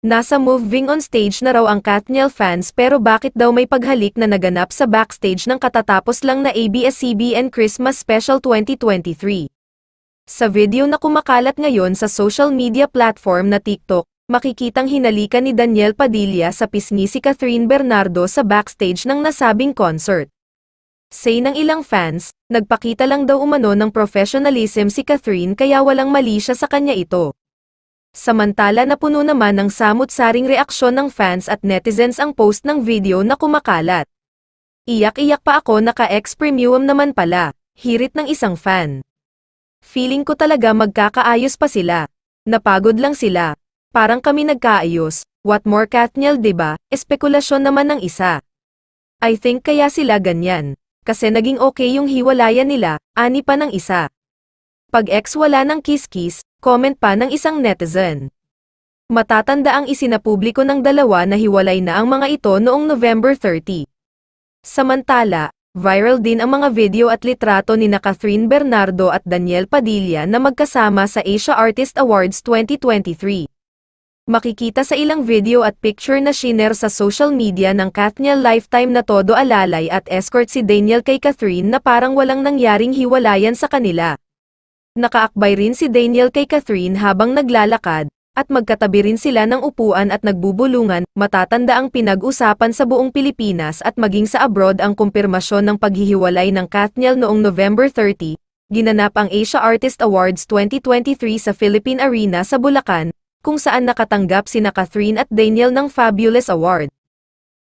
Nasa moving on stage na raw ang Katniel fans pero bakit daw may paghalik na naganap sa backstage ng katatapos lang na ABS-CBN Christmas Special 2023? Sa video na kumakalat ngayon sa social media platform na TikTok, makikitang hinalikan ni Daniel Padilla sa pisngi si Catherine Bernardo sa backstage ng nasabing concert. Say ng ilang fans, nagpakita lang daw umano ng professionalism si Catherine kaya walang mali siya sa kanya ito. Samantala napuno naman ng samut-saring reaksyon ng fans at netizens ang post ng video na kumakalat. Iyak-iyak pa ako, naka-ex premium naman pala, hirit ng isang fan. Feeling ko talaga magkakaayos pa sila. Napagod lang sila. Parang kami nagkaayos. What more Katniel, diba? Espekulasyon naman ng isa. I think kaya sila ganyan. Kasi naging okay yung hiwalayan nila, ani pa ng isa. Pag ex wala ng kiss-kiss, comment pa ng isang netizen. Matatanda ang isinapubliko ng dalawa na hiwalay na ang mga ito noong November 30. Samantala, viral din ang mga video at litrato ni Catherine Bernardo at Daniel Padilla na magkasama sa Asia Artist Awards 2023. Makikita sa ilang video at picture na shinare sa social media ng Katniel Lifetime na todo alalay at escort si Daniel kay Catherine na parang walang nangyaring hiwalayan sa kanila. Nakaakbay rin si Daniel kay Catherine habang naglalakad, at magkatabi rin sila ng upuan at nagbubulungan. Matatanda ang pinag-usapan sa buong Pilipinas at maging sa abroad ang kumpirmasyon ng paghihiwalay ng Katniel noong November 30, ginanap ang Asia Artist Awards 2023 sa Philippine Arena sa Bulacan, kung saan nakatanggap sina Catherine at Daniel ng Fabulous Award.